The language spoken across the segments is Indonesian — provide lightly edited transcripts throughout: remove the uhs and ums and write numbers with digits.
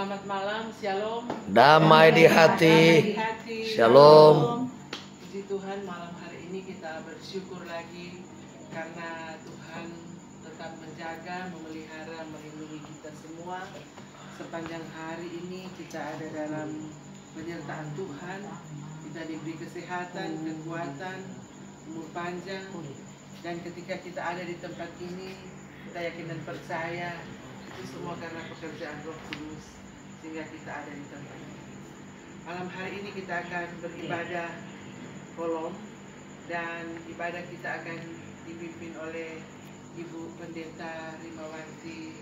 Selamat malam, shalom. Damai di hati. Shalom. Puji Tuhan, malam hari ini kita bersyukur lagi karena Tuhan tetap menjaga, memelihara, melindungi kita semua. Sepanjang hari ini kita ada dalam penyertaan Tuhan. Kita diberi kesehatan, kekuatan, umur panjang. Dan ketika kita ada di tempat ini, kita yakin dan percaya itu semua karena pekerjaan Roh Kudus, sehingga kita ada di tempat ini. Malam hari ini kita akan beribadah kolom, dan ibadah kita akan dipimpin oleh Ibu Pendeta Rimawanti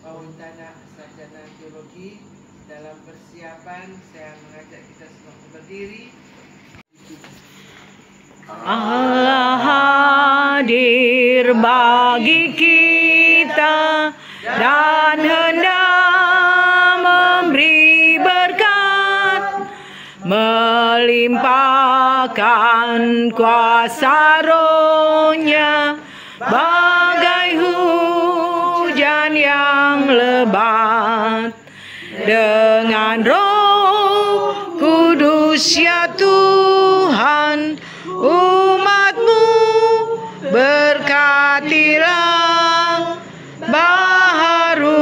Pawuntana, Sarjana Teologi. Dalam persiapan, saya mengajak kita semua berdiri. Allah hadir bagi kita dan hendak memberi berkat, melimpahkan kuasa Roh-Nya bagai hujan yang lebat. Dengan Roh Kudus ya Tuhan, umat-Mu berkatilah, baharui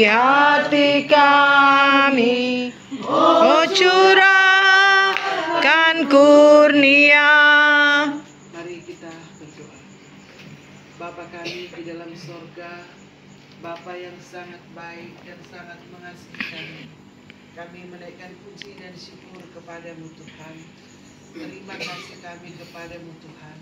hati kami, oh curahkan kurnia. Mari kita berdoa. Bapa kami di dalam sorga, Bapa yang sangat baik dan sangat mengasihi kami menaikkan puji dan syukur kepadamu Tuhan. Terima kasih kami kepadamu Tuhan,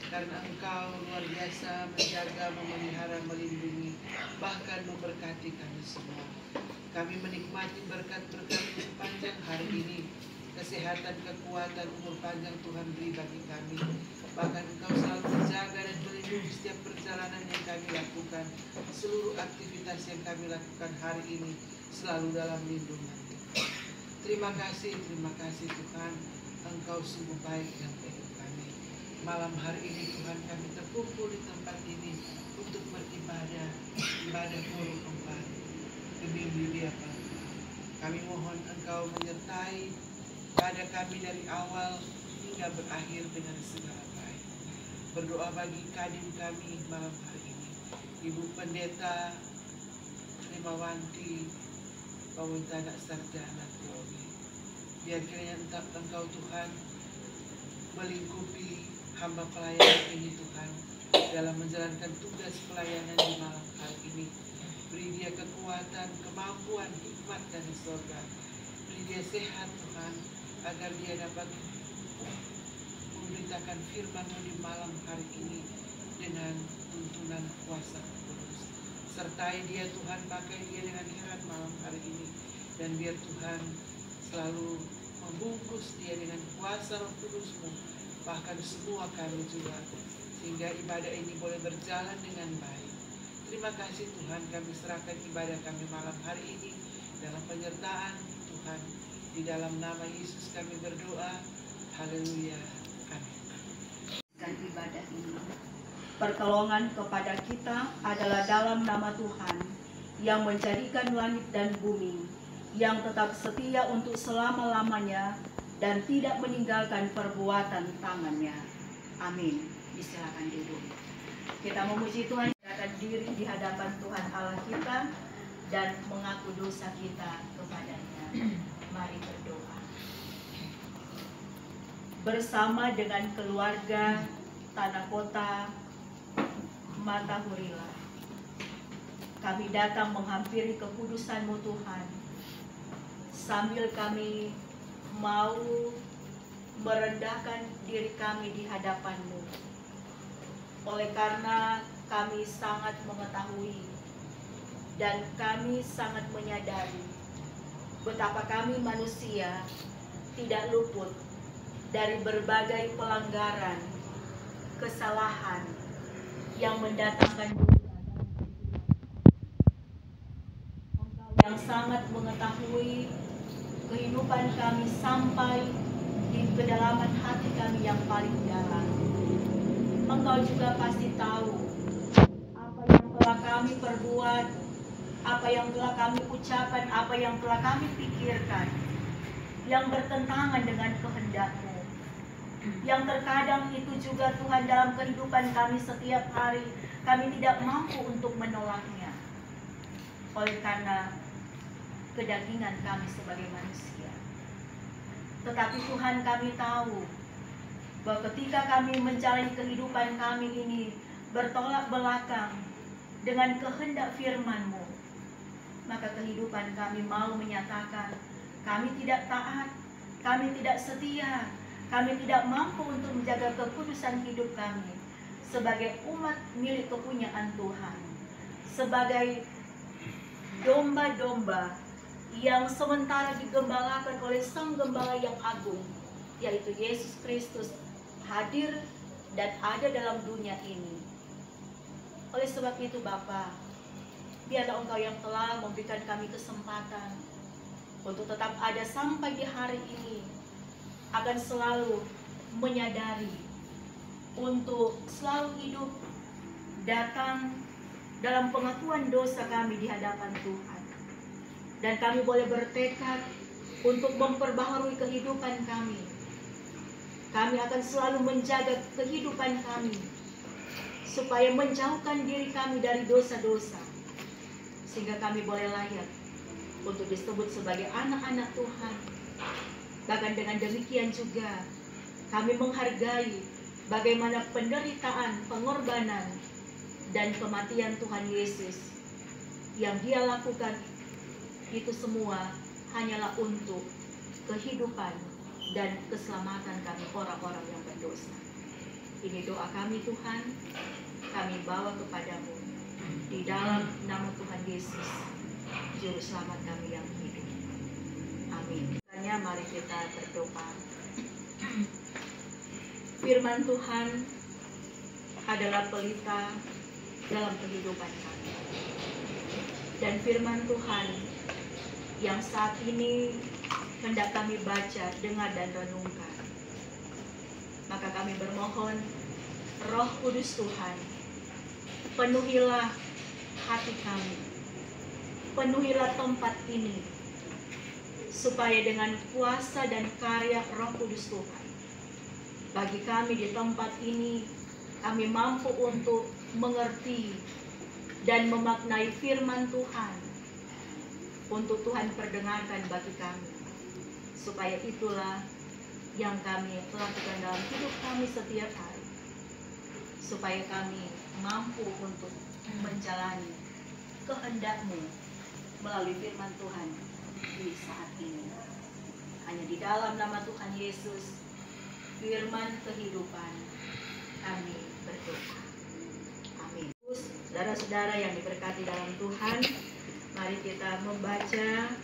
karena Engkau luar biasa menjaga, memelihara, melindungi, bahkan memberkati kami semua. Kami menikmati berkat-berkat sepanjang hari ini. Kesehatan, kekuatan, umur panjang Tuhan beri bagi kami. Bahkan Engkau selalu menjaga dan melindungi setiap perjalanan yang kami lakukan. Seluruh aktivitas yang kami lakukan hari ini selalu dalam lindungan. Terima kasih Tuhan. Engkau sungguh baik dan baik kami. Malam hari ini Tuhan, kami terkumpul di tempat ini untuk beribadah, ibadah kolom 4 demi dia Pak. Kami mohon Engkau menyertai pada kami dari awal hingga berakhir dengan segala baik. Berdoa bagi kadim kami malam hari ini, Ibu Pendeta Rimawanti Pawuntana, Sarjana Teologi. Biar kiranya Engkau Tuhan melingkupi hamba pelayan ini Tuhan, dalam menjalankan tugas pelayanan di malam hari ini. Beri dia kekuatan, kemampuan, hikmat dari surga. Beri dia sehat Tuhan, agar dia dapat memberitakan firman-Mu di malam hari ini dengan tuntunan kuasa kudus. Sertai dia Tuhan, pakai dia dengan heran malam hari ini, dan biar Tuhan selalu membungkus dia dengan kuasa Roh Kudus-Mu, bahkan semua kami juga, sehingga ibadah ini boleh berjalan dengan baik. Terima kasih Tuhan, kami serahkan ibadah kami malam hari ini dalam penyertaan Tuhan. Di dalam nama Yesus kami berdoa. Haleluya. Amin. Dan ibadah ini, pertolongan kepada kita adalah dalam nama Tuhan yang menjadikan langit dan bumi, yang tetap setia untuk selama-lamanya dan tidak meninggalkan perbuatan tangannya. Amin. Silakan duduk. Kita memuji Tuhan, akan diri di hadapan Tuhan Allah kita dan mengaku dosa kita kepadanya. Mari berdoa. Bersama dengan keluarga Tanah Kota Matahurila, kami datang menghampiri kekudusan-Mu Tuhan, sambil kami mau merendahkan diri kami di hadapan-Mu. Oleh karena kami sangat mengetahui dan kami sangat menyadari betapa kami manusia tidak luput dari berbagai pelanggaran, kesalahan yang mendatangkan dosa. Engkau yang sangat mengetahui kehidupan kami sampai di kedalaman hati kami yang paling dalam. Engkau juga pasti tahu apa yang telah kami perbuat, apa yang telah kami ucapkan, apa yang telah kami pikirkan, yang bertentangan dengan kehendak-Mu, yang terkadang itu juga Tuhan dalam kehidupan kami setiap hari, kami tidak mampu untuk menolaknya, oleh karena kedagingan kami sebagai manusia. Tetapi Tuhan, kami tahu bahwa ketika kami menjalani kehidupan kami ini bertolak belakang dengan kehendak firman-Mu, maka kehidupan kami mau menyatakan kami tidak taat, kami tidak setia, kami tidak mampu untuk menjaga kekudusan hidup kami sebagai umat milik kepunyaan Tuhan, sebagai domba-domba yang sementara digembalakan oleh Sang Gembala yang agung, yaitu Yesus Kristus, hadir dan ada dalam dunia ini. Oleh sebab itu Bapa, biarlah Engkau yang telah memberikan kami kesempatan untuk tetap ada sampai di hari ini, akan selalu menyadari untuk selalu hidup datang dalam pengakuan dosa kami di hadapan Tuhan. Dan kami boleh bertekad untuk memperbaharui kehidupan kami. Kami akan selalu menjaga kehidupan kami supaya menjauhkan diri kami dari dosa-dosa, sehingga kami boleh layak untuk disebut sebagai anak-anak Tuhan. Bahkan dengan demikian juga kami menghargai bagaimana penderitaan, pengorbanan, dan kematian Tuhan Yesus yang Dia lakukan itu semua hanyalah untuk kehidupan dan keselamatan kami orang-orang yang berdosa. Ini doa kami Tuhan, kami bawa kepadamu di dalam nama Tuhan Yesus, Juru Selamat kami yang hidup. Amin. Mari kita berdoa. Firman Tuhan adalah pelita dalam kehidupan kami. Dan firman Tuhan yang saat ini hendak kami baca, dengar, dan renungkan. Maka kami bermohon, Roh Kudus Tuhan, penuhilah hati kami, penuhilah tempat ini, supaya dengan kuasa dan karya Roh Kudus Tuhan, bagi kami di tempat ini, kami mampu untuk mengerti dan memaknai firman Tuhan, untuk Tuhan perdengarkan bagi kami, supaya itulah yang kami lakukan dalam hidup kami setiap hari, supaya kami mampu untuk menjalani kehendak-Mu melalui firman Tuhan di saat ini. Hanya di dalam nama Tuhan Yesus, firman kehidupan, kami berdoa. Amin. Saudara-saudara yang diberkati dalam Tuhan, mari kita membaca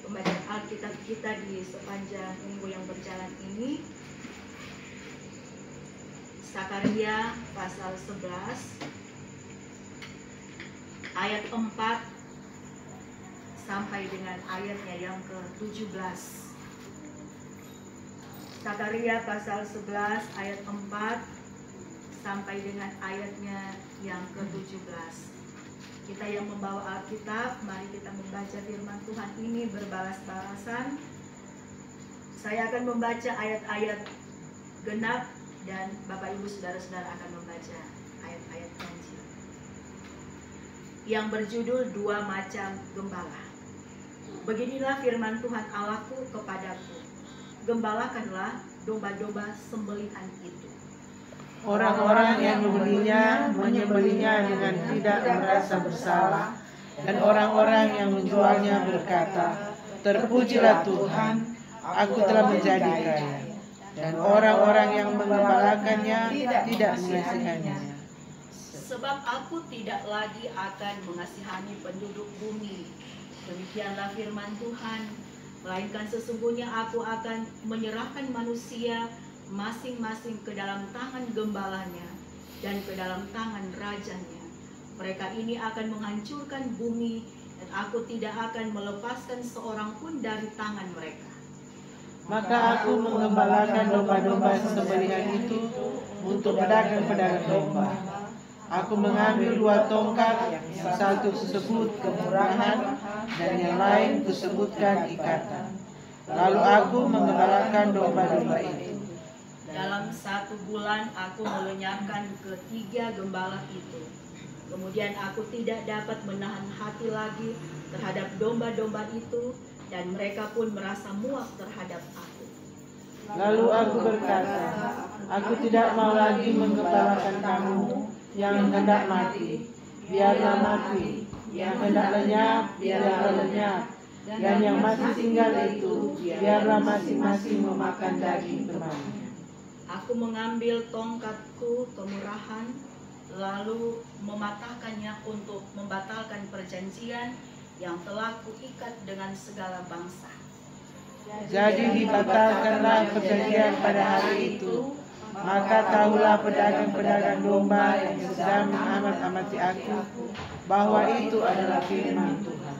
pembacaan Alkitab kita di sepanjang minggu yang berjalan ini. Sakaria pasal 11 ayat 4 sampai dengan ayatnya yang ke-17. Sakaria pasal 11 ayat 4 sampai dengan ayatnya yang ke-17. Kita yang membawa Alkitab, mari kita membaca firman Tuhan ini berbalas-balasan. Saya akan membaca ayat-ayat genap dan Bapak Ibu Saudara-saudara akan membaca ayat-ayat ganjil yang berjudul Dua Macam Gembala. Beginilah firman Tuhan Allahku kepadaku, gembalakanlah domba-domba sembelihan itu. Orang-orang yang menyembelinya dengan tidak merasa bersalah, dan orang-orang yang menjualnya berkata, terpujilah Tuhan, aku telah menjadi kaya. Dan orang-orang yang menggembalakannya tidak mengasihannya. Sebab aku tidak lagi akan mengasihani penduduk bumi, demikianlah firman Tuhan, melainkan sesungguhnya aku akan menyerahkan manusia masing-masing ke dalam tangan gembalanya dan ke dalam tangan rajanya. Mereka ini akan menghancurkan bumi, dan aku tidak akan melepaskan seorang pun dari tangan mereka. Maka aku menggembalakan domba-domba sembelihan itu untuk pedagang-pedagang domba. Aku mengambil 2 tongkat, yang satu disebut kemurahan, dan yang lain disebutkan ikatan. Lalu aku mengembalakan domba-domba itu. Dalam 1 bulan aku melenyapkan ketiga gembala itu. Kemudian aku tidak dapat menahan hati lagi terhadap domba-domba itu, dan mereka pun merasa muak terhadap aku. Lalu aku berkata, aku tidak mau lagi menggembalakan kamu yang hendak mati. Biarlah mati. Yang hendak lenyap, biarlah lenyap. Dan yang masih tinggal itu, biarlah masing-masing memakan daging temannya. Aku mengambil tongkatku kemurahan, lalu mematahkannya untuk membatalkan perjanjian yang telah kuikat dengan segala bangsa. Jadi dibatalkanlah perjanjian pada hari itu. Maka tahulah pedagang-pedagang domba yang sedang mengamat-amati aku, bahwa itu adalah firman Tuhan.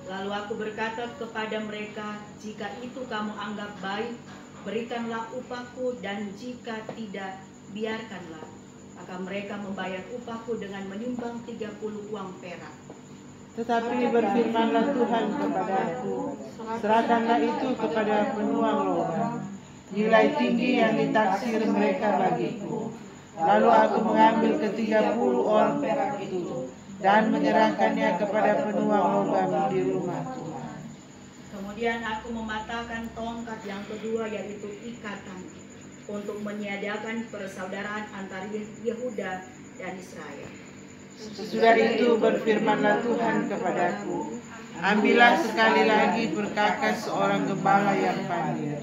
Lalu aku berkata kepada mereka, jika itu kamu anggap baik, berikanlah upahku, dan jika tidak, biarkanlah. Maka mereka membayar upahku dengan menimbang 30 uang perak. Tetapi berfirmanlah Tuhan kepadaku, serahkanlah itu kepada penuang logam, nilai tinggi yang ditaksir mereka bagiku. Lalu aku mengambil ke-30 uang perak itu dan menyerahkannya kepada penuang logam di rumah Tuhan. Kemudian aku mematahkan tongkat yang kedua, yaitu ikatan, untuk meniadakan persaudaraan antara Yehuda dan Israel. Sesudah itu berfirmanlah Tuhan kepadaku, ambillah sekali lagi perkakas seorang gembala yang pandai.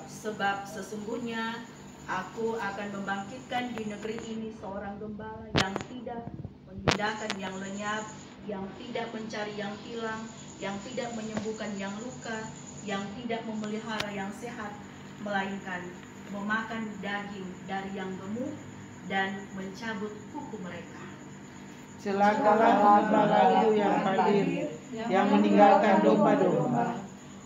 Sebab sesungguhnya aku akan membangkitkan di negeri ini seorang gembala yang tidak memindahkan yang lenyap, yang tidak mencari yang hilang, yang tidak menyembuhkan yang luka, yang tidak memelihara yang sehat, melainkan memakan daging dari yang gemuk dan mencabut kuku mereka. Celakalah gembalaku yang pandai, yang meninggalkan domba-domba.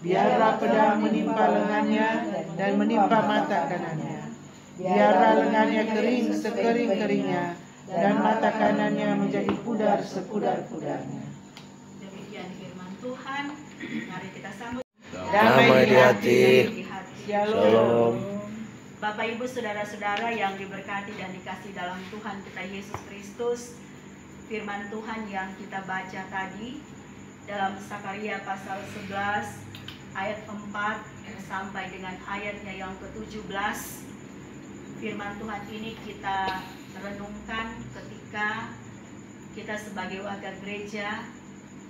Biarlah pedang menimpa lengannya dan menimpa mata kanannya. Biarlah lengannya kering sekering-keringnya dan mata kanannya menjadi pudar sepudar-pudarnya. Demikian firman Tuhan. Mari kita sambut. Damai di hati. Shalom. Bapak Ibu saudara-saudara yang diberkati dan dikasih dalam Tuhan kita Yesus Kristus, firman Tuhan yang kita baca tadi dalam Sakaria pasal 11 ayat 4 sampai dengan ayatnya yang ke-17. Firman Tuhan ini kita renungkan ketika kita sebagai warga gereja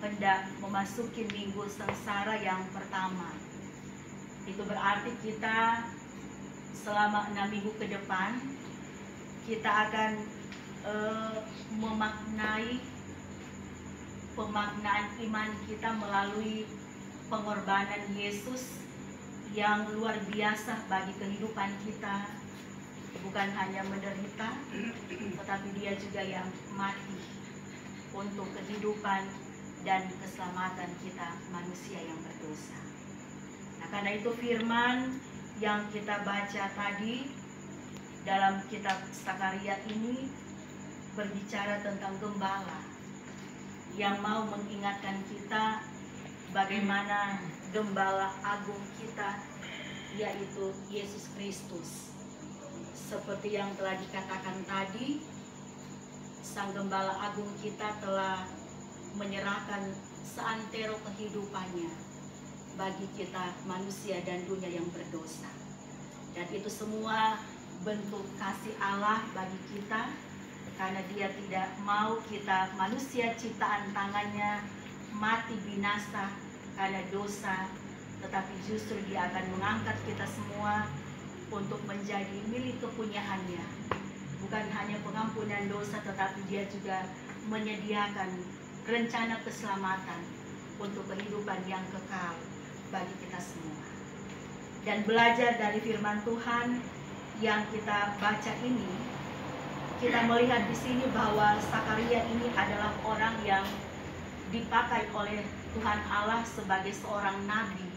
hendak memasuki minggu sengsara yang pertama. Itu berarti kita selama 6 minggu ke depan kita akan memaknai pemaknaan iman kita melalui pengorbanan Yesus yang luar biasa bagi kehidupan kita. Bukan hanya menderita, tetapi dia juga yang mati untuk kehidupan dan keselamatan kita manusia yang berdosa. Nah, karena itu firman yang kita baca tadi dalam kitab Sakaria ini berbicara tentang gembala yang mau mengingatkan kita bagaimana gembala agung kita, yaitu Yesus Kristus. Seperti yang telah dikatakan tadi, Sang Gembala Agung kita telah menyerahkan seantero kehidupannya bagi kita manusia dan dunia yang berdosa. Dan itu semua bentuk kasih Allah bagi kita, karena dia tidak mau kita manusia ciptaan tangannya mati binasa karena dosa, tetapi justru dia akan mengangkat kita semua untuk menjadi milik kepunyaannya. Bukan hanya pengampunan dosa, tetapi dia juga menyediakan rencana keselamatan untuk kehidupan yang kekal bagi kita semua. Dan belajar dari firman Tuhan yang kita baca ini, kita melihat di sini bahwa Sakaria ini adalah orang yang dipakai oleh Tuhan Allah sebagai seorang nabi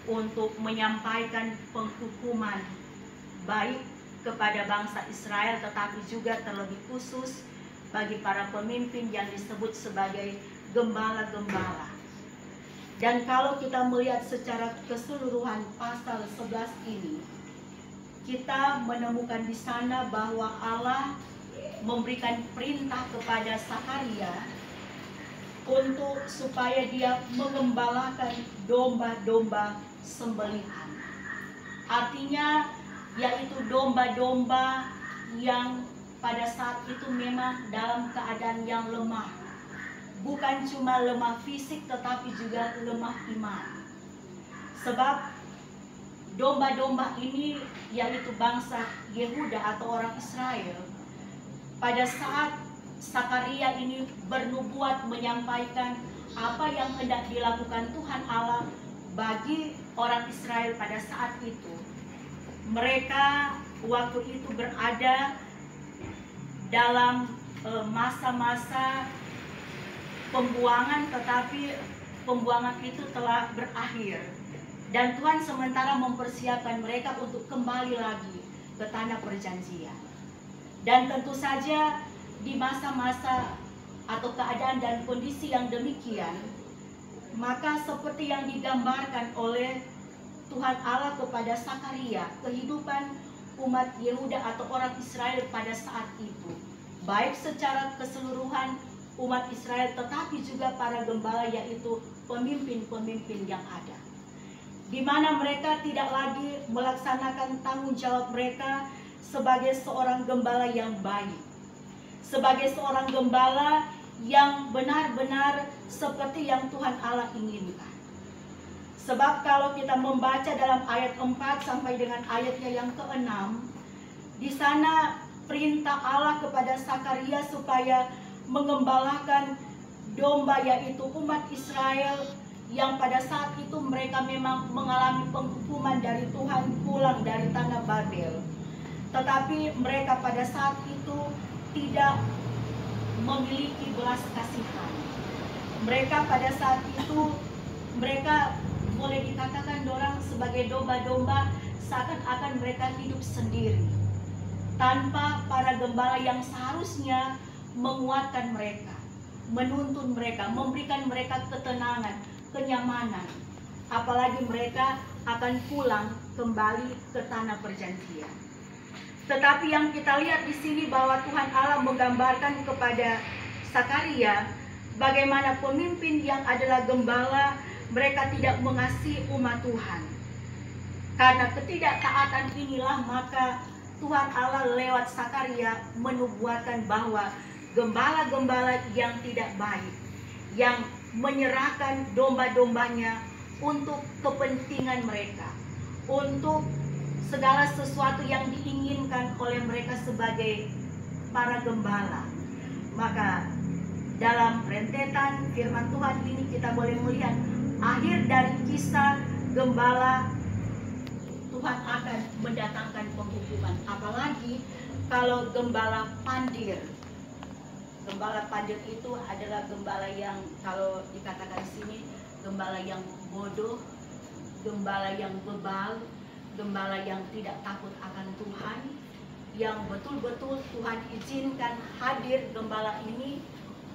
untuk menyampaikan penghukuman baik kepada bangsa Israel, tetapi juga terlebih khusus bagi para pemimpin yang disebut sebagai gembala-gembala. Dan kalau kita melihat secara keseluruhan pasal 11 ini, kita menemukan di sana bahwa Allah memberikan perintah kepada Sakaria untuk supaya dia mengembalakan domba-domba sembelihan. Artinya yaitu domba-domba yang pada saat itu memang dalam keadaan yang lemah. Bukan cuma lemah fisik tetapi juga lemah iman. Sebab domba-domba ini yaitu bangsa Yehuda atau orang Israel, pada saat Sakaria ini bernubuat menyampaikan apa yang hendak dilakukan Tuhan Allah bagi orang Israel pada saat itu. Mereka waktu itu berada dalam masa-masa pembuangan, tetapi pembuangan itu telah berakhir. Dan Tuhan sementara mempersiapkan mereka untuk kembali lagi ke tanah perjanjian. Dan tentu saja di masa-masa atau keadaan dan kondisi yang demikian, maka seperti yang digambarkan oleh Tuhan Allah kepada Sakaria, kehidupan umat Yehuda atau orang Israel pada saat itu, baik secara keseluruhan umat Israel tetapi juga para gembala, yaitu pemimpin-pemimpin yang ada, di mana mereka tidak lagi melaksanakan tanggung jawab mereka sebagai seorang gembala yang baik, sebagai seorang gembala yang benar-benar seperti yang Tuhan Allah inginkan. Sebab kalau kita membaca dalam ayat 4 sampai dengan ayatnya yang ke-6, di sana perintah Allah kepada Sakaria supaya mengembalakan domba, yaitu umat Israel yang pada saat itu mereka memang mengalami penghukuman dari Tuhan pulang dari tanah Babel. Tetapi mereka pada saat itu tidak memiliki belas kasihan. Mereka pada saat itu, mereka boleh dikatakan dorang sebagai domba-domba, seakan-akan mereka hidup sendiri tanpa para gembala yang seharusnya menguatkan mereka, menuntun mereka, memberikan mereka ketenangan, kenyamanan. Apalagi mereka akan pulang kembali ke tanah perjanjian. Tetapi yang kita lihat di sini bahwa Tuhan Allah menggambarkan kepada Sakaria bagaimana pemimpin yang adalah gembala, mereka tidak mengasihi umat Tuhan. Karena ketidaktaatan inilah maka Tuhan Allah lewat Sakaria menubuatkan bahwa gembala-gembala yang tidak baik, yang menyerahkan domba-dombanya untuk kepentingan mereka, untuk segala sesuatu yang diinginkan oleh mereka sebagai para gembala. Maka dalam rentetan firman Tuhan ini kita boleh melihat akhir dari kisah gembala, Tuhan akan mendatangkan penghukuman. Apalagi kalau gembala pandir. Gembala pandir itu adalah gembala yang kalau dikatakan di sini gembala yang bodoh, gembala yang bebal, gembala yang tidak takut akan Tuhan, yang betul-betul Tuhan izinkan hadir gembala ini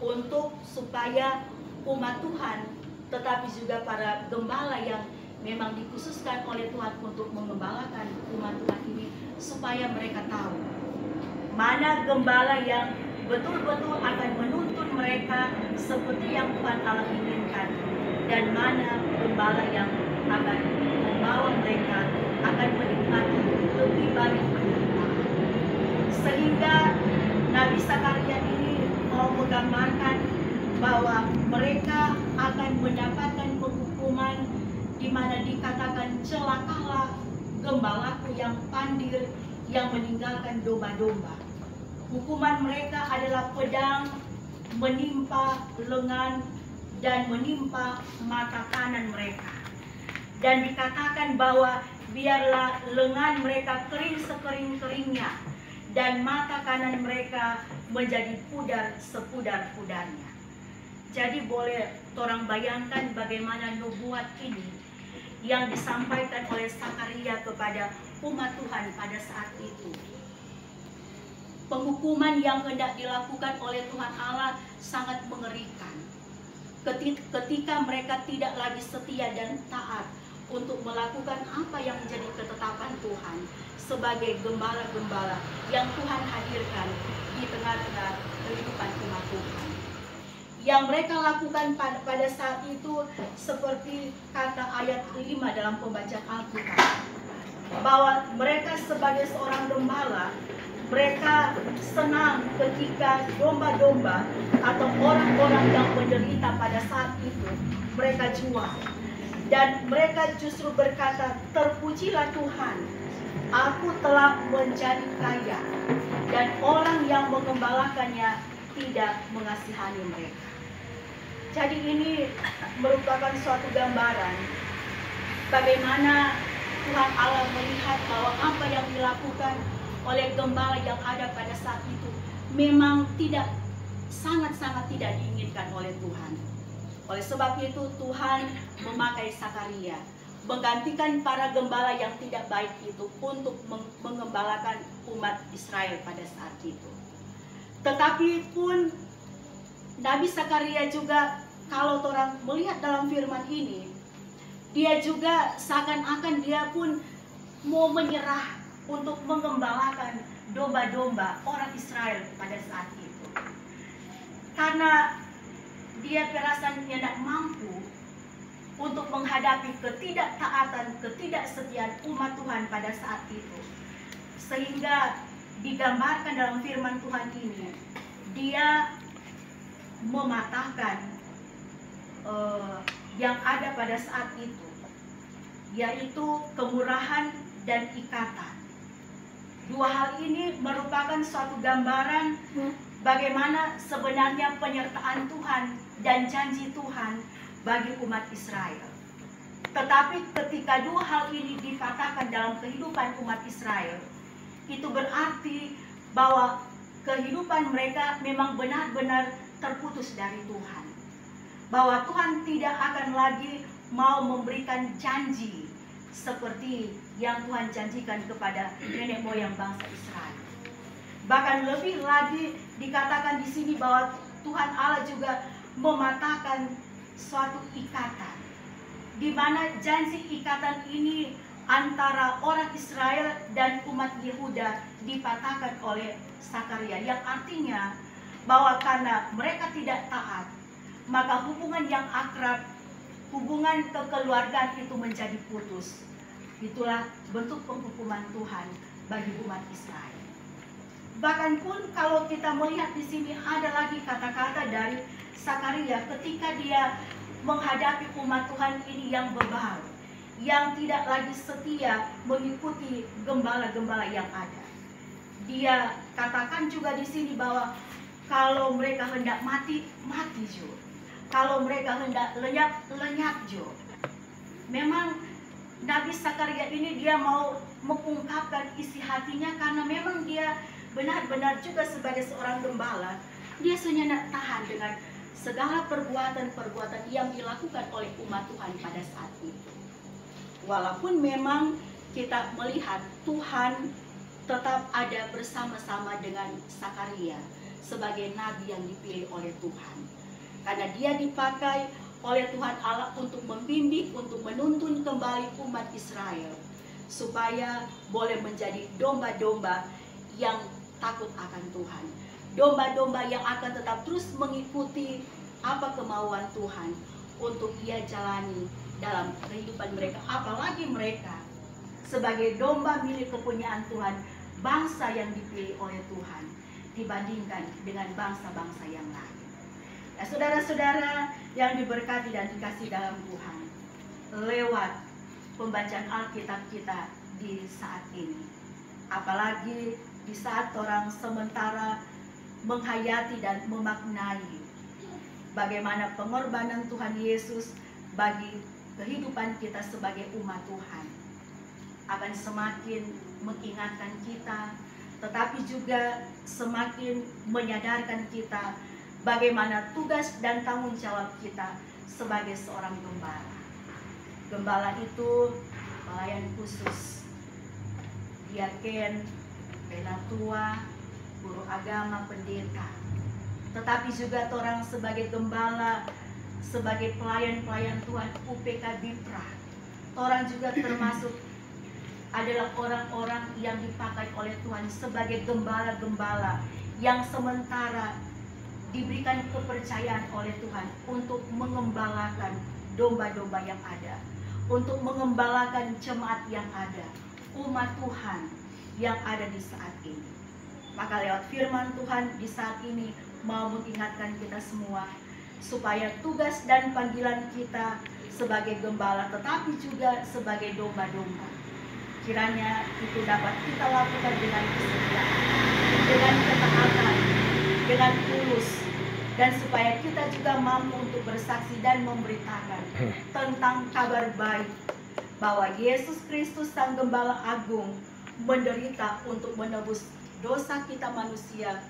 untuk supaya umat Tuhan, tetapi juga para gembala yang memang dikhususkan oleh Tuhan untuk mengembalakan umat Tuhan ini, supaya mereka tahu mana gembala yang betul-betul akan menuntun mereka seperti yang Tuhan Allah inginkan, dan mana gembala yang akan membawa mereka akan menikmati lebih banyak penderitaan. Sehingga Nabi Sakaria ini mau menggambarkan bahwa mereka akan mendapatkan penghukuman, di mana dikatakan celakalah gembalaku yang pandir yang meninggalkan domba-domba. Hukuman mereka adalah pedang menimpa lengan dan menimpa mata kanan mereka. Dan dikatakan bahwa biarlah lengan mereka kering sekering-keringnya dan mata kanan mereka menjadi pudar sepudar-pudarnya. Jadi boleh orang bayangkan bagaimana nubuat ini yang disampaikan oleh Sakaria kepada umat Tuhan pada saat itu. penghukuman yang hendak dilakukan oleh Tuhan Allah sangat mengerikan. Ketika mereka tidak lagi setia dan taat untuk melakukan apa yang menjadi ketetapan Tuhan sebagai gembala-gembala yang Tuhan hadirkan di tengah-tengah kehidupan umat Tuhan. Yang mereka lakukan pada saat itu seperti kata ayat 5 dalam pembacaan Alkitab, bahwa mereka sebagai seorang gembala, mereka senang ketika domba-domba atau orang-orang yang menderita pada saat itu mereka jual. Dan mereka justru berkata, terpujilah Tuhan, aku telah menjadi kaya, dan orang yang mengembalakannya tidak mengasihani mereka. Jadi ini merupakan suatu gambaran bagaimana Tuhan Allah melihat bahwa apa yang dilakukan oleh gembala yang ada pada saat itu memang sangat-sangat tidak diinginkan oleh Tuhan. Oleh sebab itu Tuhan memakai Sakaria, menggantikan para gembala yang tidak baik itu untuk mengembalakan umat Israel pada saat itu. Tetapi pun Nabi Sakaria juga, kalau orang melihat dalam firman ini, dia juga seakan-akan dia pun mau menyerah untuk mengembalakan domba-domba orang Israel pada saat itu. Karena dia perasaannya tidak mampu untuk menghadapi ketidaktaatan, ketidaksetiaan umat Tuhan pada saat itu. Sehingga digambarkan dalam firman Tuhan ini, dia mematahkan yang ada pada saat itu, yaitu kemurahan dan ikatan. Dua hal ini merupakan suatu gambaran bagaimana sebenarnya penyertaan Tuhan dan janji Tuhan bagi umat Israel. Tetapi ketika dua hal ini dipatahkan dalam kehidupan umat Israel, itu berarti bahwa kehidupan mereka memang benar-benar terputus dari Tuhan. Bahwa Tuhan tidak akan lagi mau memberikan janji seperti yang Tuhan janjikan kepada nenek moyang bangsa Israel. Bahkan lebih lagi dikatakan di sini bahwa Tuhan Allah juga mematahkan suatu ikatan, di mana janji ikatan ini antara orang Israel dan umat Yehuda dipatahkan oleh Sakaria, yang artinya bahwa karena mereka tidak taat, maka hubungan yang akrab, hubungan kekeluargaan itu menjadi putus. Itulah bentuk penghukuman Tuhan bagi umat Israel. Bahkan pun kalau kita melihat di sini ada lagi kata-kata dari Sakaria ketika dia menghadapi umat Tuhan ini yang bebal, yang tidak lagi setia mengikuti gembala-gembala yang ada. Dia katakan juga di sini bahwa kalau mereka hendak mati, mati jo. Kalau mereka hendak lenyap, lenyap jo. Memang Nabi Sakaria ini dia mau mengungkapkan isi hatinya karena memang dia benar-benar juga sebagai seorang gembala, dia senyap tahan dengan segala perbuatan-perbuatan yang dilakukan oleh umat Tuhan pada saat itu. Walaupun memang kita melihat Tuhan tetap ada bersama-sama dengan Sakaria sebagai nabi yang dipilih oleh Tuhan. Karena dia dipakai oleh Tuhan Allah untuk membimbing, untuk menuntun kembali umat Israel supaya boleh menjadi domba-domba yang takut akan Tuhan. Domba-domba yang akan tetap terus mengikuti apa kemauan Tuhan untuk ia jalani dalam kehidupan mereka. Apalagi mereka sebagai domba milik kepunyaan Tuhan, bangsa yang dipilih oleh Tuhan dibandingkan dengan bangsa-bangsa yang lain. Ya, saudara-saudara yang diberkati dan dikasih dalam Tuhan, lewat pembacaan Alkitab kita di saat ini, apalagi di saat orang sementara menghayati dan memaknai bagaimana pengorbanan Tuhan Yesus bagi kehidupan kita sebagai umat Tuhan, akan semakin mengingatkan kita, tetapi juga semakin menyadarkan kita bagaimana tugas dan tanggung jawab kita sebagai seorang gembala. Gembala itu pelayan khusus, diaken, penatua, guru agama, pendeta, tetapi juga orang sebagai gembala, sebagai pelayan-pelayan Tuhan UPK Bipra. Orang juga termasuk adalah orang-orang yang dipakai oleh Tuhan sebagai gembala-gembala yang sementara diberikan kepercayaan oleh Tuhan untuk mengembalakan domba-domba yang ada, untuk mengembalakan jemaat yang ada, umat Tuhan yang ada di saat ini. Maka lewat firman Tuhan di saat ini mau mengingatkan kita semua supaya tugas dan panggilan kita sebagai gembala tetapi juga sebagai domba-domba, kiranya itu dapat kita lakukan dengan kesetiaan, dengan ketaatan, dengan tulus, dan supaya kita juga mampu untuk bersaksi dan memberitakan tentang kabar baik bahwa Yesus Kristus Sang Gembala Agung menderita untuk menebus dosa kita manusia,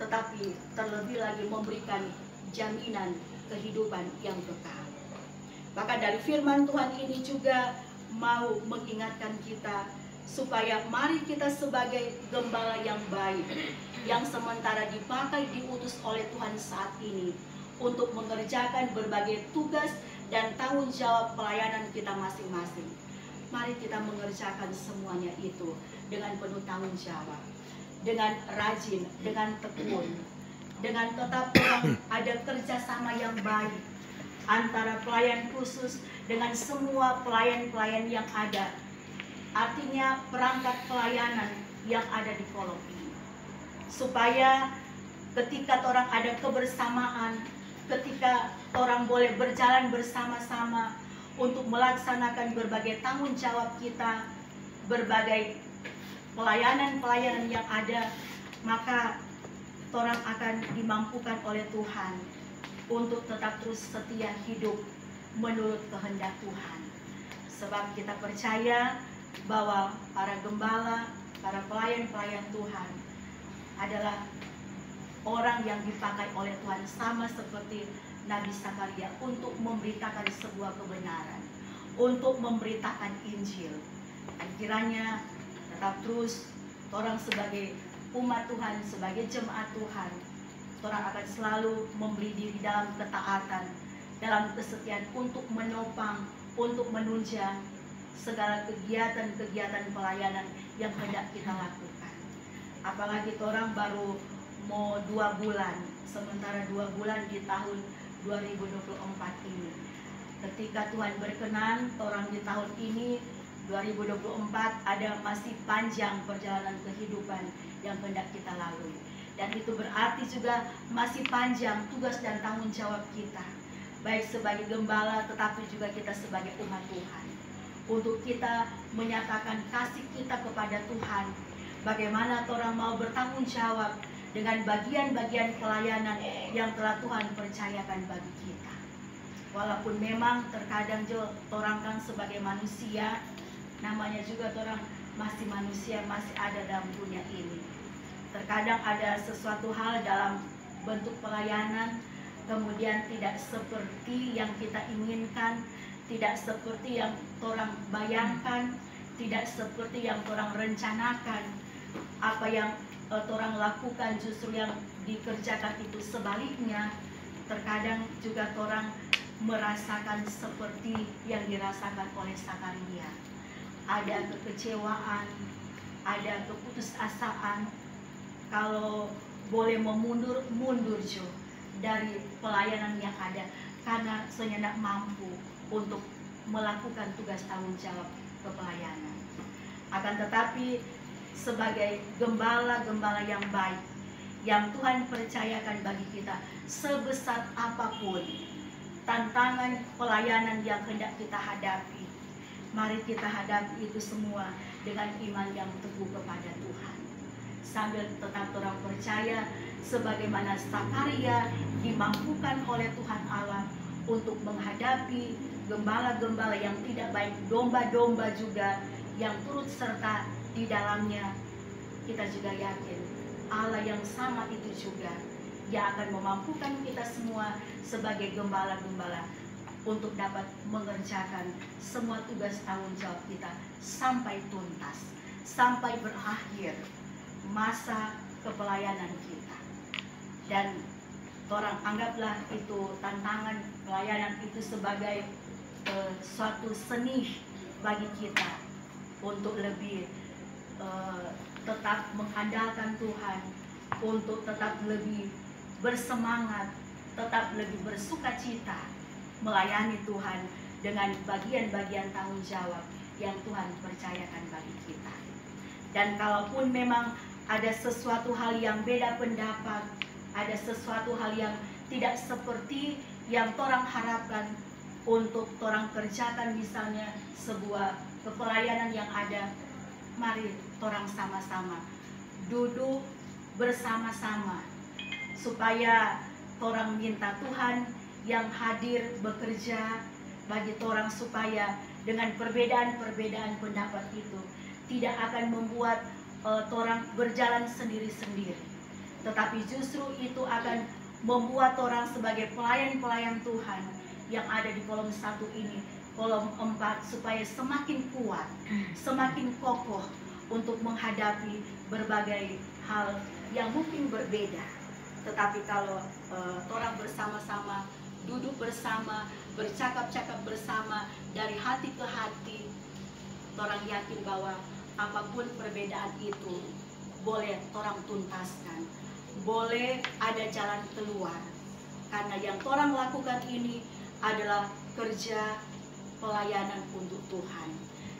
tetapi terlebih lagi memberikan jaminan kehidupan yang kekal. Maka dari firman Tuhan ini juga mau mengingatkan kita supaya mari kita sebagai gembala yang baik, yang sementara dipakai diutus oleh Tuhan saat ini untuk mengerjakan berbagai tugas dan tanggung jawab pelayanan kita masing-masing. Mari kita mengerjakan semuanya itu dengan penuh tanggung jawab, dengan rajin, dengan tekun, dengan tetap ada kerjasama yang baik antara pelayan khusus dengan semua pelayan-pelayan yang ada. Artinya perangkat pelayanan yang ada di kolom ini. Supaya ketika orang ada kebersamaan, ketika orang boleh berjalan bersama-sama untuk melaksanakan berbagai tanggung jawab kita, berbagai pelayanan-pelayanan yang ada, maka orang akan dimampukan oleh Tuhan untuk tetap terus setia hidup menurut kehendak Tuhan. Sebab kita percaya bahwa para gembala, para pelayan-pelayan Tuhan adalah orang yang dipakai oleh Tuhan sama seperti Nabi Zakaria untuk memberitakan sebuah kebenaran, untuk memberitakan Injil. Dan kiranya tetap terus orang sebagai umat Tuhan, sebagai jemaat Tuhan, orang akan selalu memberi diri dalam ketaatan, dalam kesetiaan untuk menopang, untuk menunjang segala kegiatan-kegiatan pelayanan yang hendak kita lakukan. Apalagi orang baru mau 2 bulan, sementara 2 bulan di tahun 2024 ini. Ketika Tuhan berkenan, orang di tahun ini 2024 ada masih panjang perjalanan kehidupan yang hendak kita lalui. Dan itu berarti juga masih panjang tugas dan tanggung jawab kita, baik sebagai gembala tetapi juga kita sebagai umat Tuhan, untuk kita menyatakan kasih kita kepada Tuhan. Bagaimana orang mau bertanggung jawab dengan bagian-bagian pelayanan yang telah Tuhan percayakan bagi kita. Walaupun memang terkadang orang kan sebagai manusia, namanya juga orang masih manusia, masih ada dalam dunia ini. Terkadang ada sesuatu hal dalam bentuk pelayanan kemudian tidak seperti yang kita inginkan, tidak seperti yang orang bayangkan, tidak seperti yang orang rencanakan. Apa yang orang lakukan justru yang dikerjakan itu sebaliknya. Terkadang juga orang merasakan seperti yang dirasakan oleh Zakaria. Ada kekecewaan, ada keputusasaan, kalau boleh mundur jo dari pelayanan yang ada karena senyadak mampu untuk melakukan tugas tanggung jawab kepelayanan. Akan tetapi sebagai gembala-gembala yang baik yang Tuhan percayakan bagi kita, sebesar apapun tantangan pelayanan yang hendak kita hadapi, mari kita hadapi itu semua dengan iman yang teguh kepada Tuhan, sambil tetap orang percaya sebagaimana Zakaria dimampukan oleh Tuhan Allah untuk menghadapi gembala-gembala yang tidak baik, domba-domba juga yang turut serta di dalamnya. Kita juga yakin Allah yang sama itu juga yang akan memampukan kita semua sebagai gembala-gembala untuk dapat mengerjakan semua tugas tanggung jawab kita sampai tuntas, sampai berakhir masa kepelayanan kita. Dan orang anggaplah itu tantangan pelayanan itu sebagai suatu seni bagi kita untuk lebih tetap mengandalkan Tuhan, untuk tetap lebih bersemangat, tetap lebih bersukacita melayani Tuhan dengan bagian-bagian tanggung jawab yang Tuhan percayakan bagi kita. Dan kalaupun memang ada sesuatu hal yang beda pendapat, ada sesuatu hal yang tidak seperti yang orang harapkan untuk orang kerjakan, misalnya sebuah kepelayanan yang ada, mari orang sama-sama duduk bersama-sama supaya orang minta Tuhan yang hadir bekerja bagi orang, supaya dengan perbedaan-perbedaan pendapat itu tidak akan membuat orang berjalan sendiri-sendiri, tetapi justru itu akan membuat orang sebagai pelayan-pelayan Tuhan yang ada di kolom 1 ini, kolom 4, supaya semakin kuat, semakin kokoh untuk menghadapi berbagai hal yang mungkin berbeda. Tetapi kalau orang bersama-sama, duduk bersama, bercakap-cakap bersama dari hati ke hati, orang yakin bahwa apapun perbedaan itu boleh orang tuntaskan, boleh ada jalan keluar. Karena yang orang lakukan ini adalah kerja pelayanan untuk Tuhan.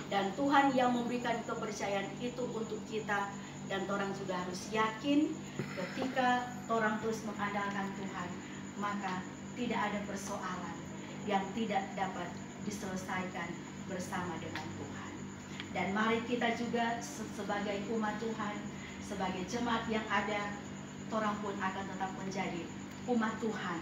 Dan Tuhan yang memberikan kepercayaan itu untuk kita. Dan orang juga harus yakin ketika orang terus mengandalkan Tuhan, maka tidak ada persoalan yang tidak dapat diselesaikan bersama dengan Tuhan. Dan mari kita juga sebagai umat Tuhan, sebagai jemaat yang ada, orang pun akan tetap menjadi umat Tuhan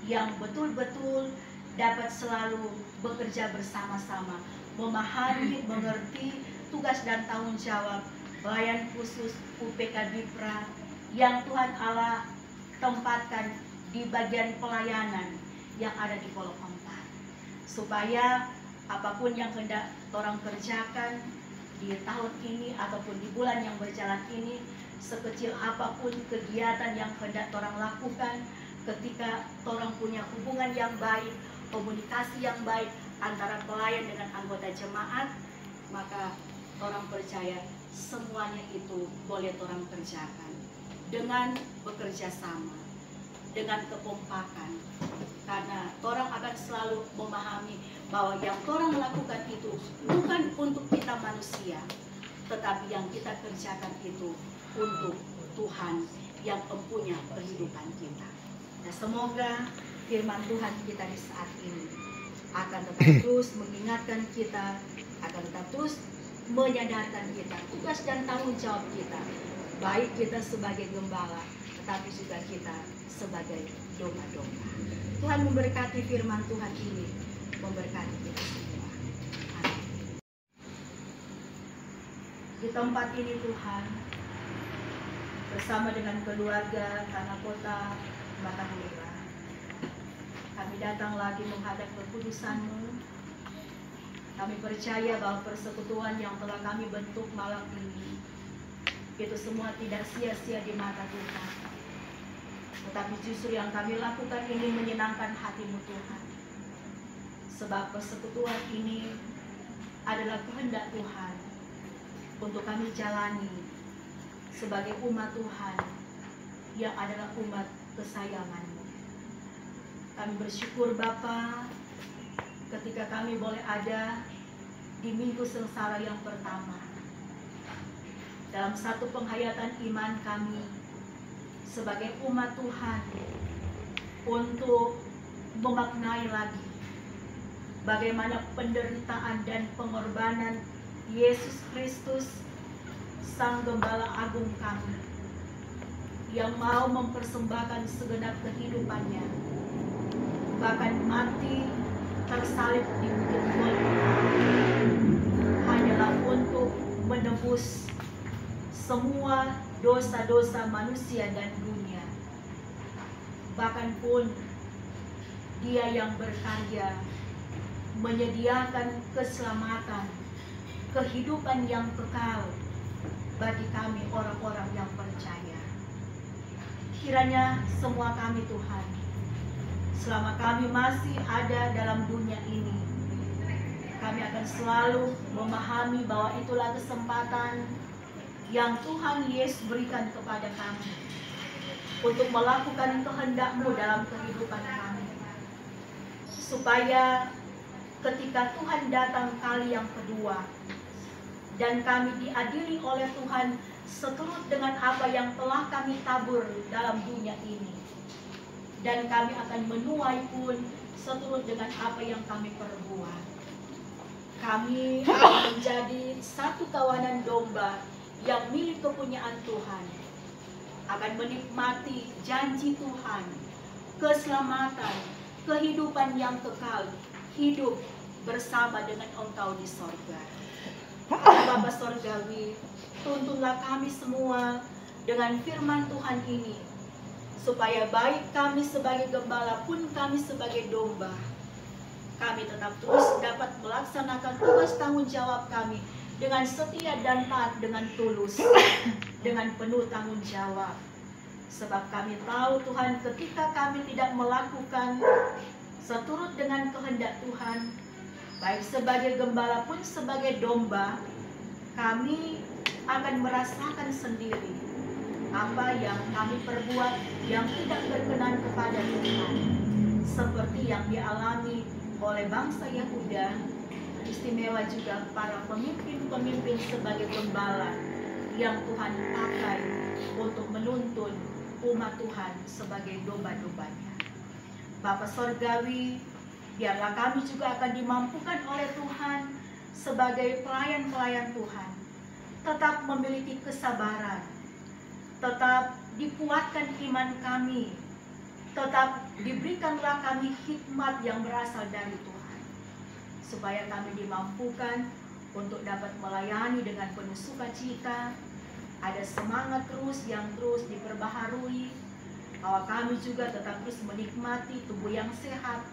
yang betul-betul dapat selalu bekerja bersama-sama, memahami, mengerti tugas dan tanggung jawab pelayan khusus UPK Bipra yang Tuhan Allah tempatkan di bagian pelayanan yang ada di kolom 4, supaya apapun yang hendak orang kerjakan di tahun ini ataupun di bulan yang berjalan ini, sekecil apapun kegiatan yang hendak orang lakukan, ketika orang punya hubungan yang baik, komunikasi yang baik antara pelayan dengan anggota jemaat, maka orang percaya semuanya itu boleh orang kerjakan dengan bekerja sama, dengan kekompakan. Karena orang akan selalu memahami bahwa yang orang lakukan itu bukan untuk kita manusia, tetapi yang kita kerjakan itu untuk Tuhan yang mempunyai kehidupan kita. Nah, semoga firman Tuhan kita di saat ini akan tetap terus mengingatkan kita, akan tetap terus menyadarkan kita tugas dan tanggung jawab kita, baik kita sebagai gembala tetapi juga kita sebagai domba-domba. Tuhan memberkati firman Tuhan ini, memberkati kita semua. Amin. Di tempat ini Tuhan, bersama dengan keluarga Tanah Kota Batanghera, kami datang lagi menghadap kekudusan-Mu. Kami percaya bahwa persekutuan yang telah kami bentuk malam ini, itu semua tidak sia-sia di mata Tuhan. Tetapi justru yang kami lakukan ini menyenangkan hati-Mu Tuhan. Sebab persekutuan ini adalah kehendak Tuhan untuk kami jalani sebagai umat Tuhan yang adalah umat kesayangan-Mu. Kami bersyukur Bapa, ketika kami boleh ada di minggu sengsara yang pertama, dalam satu penghayatan iman kami sebagai umat Tuhan untuk memaknai lagi bagaimana penderitaan dan pengorbanan Yesus Kristus, Sang Gembala Agung kami, yang mau mempersembahkan segenap kehidupannya, bahkan mati tersalib di bukit Golgota, hanyalah untuk menebus semua dosa-dosa manusia dan dunia. Bahkan pun Dia yang berkarya menyediakan keselamatan, kehidupan yang kekal bagi kami orang-orang yang percaya. kiranya semua kami Tuhan, selama kami masih ada dalam dunia ini, kami akan selalu memahami bahwa itulah kesempatan yang Tuhan Yesus berikan kepada kami untuk melakukan kehendak-Mu dalam kehidupan kami, supaya ketika Tuhan datang kali yang kedua dan kami diadili oleh Tuhan seturut dengan apa yang telah kami tabur dalam dunia ini, dan kami akan menuai pun seturut dengan apa yang kami perbuat. Kami akan menjadi satu kawanan domba yang milik kepunyaan Tuhan, akan menikmati janji Tuhan, keselamatan, kehidupan yang kekal, hidup bersama dengan Engkau di sorga. Bapa Sorgawi, tuntunlah kami semua dengan firman Tuhan ini, supaya baik kami sebagai gembala pun kami sebagai domba, kami tetap terus dapat melaksanakan tugas tanggung jawab kami dengan setia dan taat, dengan tulus, dengan penuh tanggung jawab. Sebab kami tahu Tuhan, ketika kami tidak melakukan seturut dengan kehendak Tuhan, baik sebagai gembala pun sebagai domba, kami akan merasakan sendiri apa yang kami perbuat yang tidak berkenan kepada Tuhan, seperti yang dialami oleh bangsa Yehuda, istimewa juga para pemimpin-pemimpin sebagai gembala yang Tuhan pakai untuk menuntun umat Tuhan sebagai domba-dombanya. Bapa Sorgawi, biarlah kami juga akan dimampukan oleh Tuhan sebagai pelayan-pelayan Tuhan, tetap memiliki kesabaran, tetap dikuatkan iman kami, tetap diberikanlah kami hikmat yang berasal dari Tuhan, supaya kami dimampukan untuk dapat melayani dengan penuh sukacita, ada semangat terus yang terus diperbaharui, bahwa kami juga tetap terus menikmati tubuh yang sehat,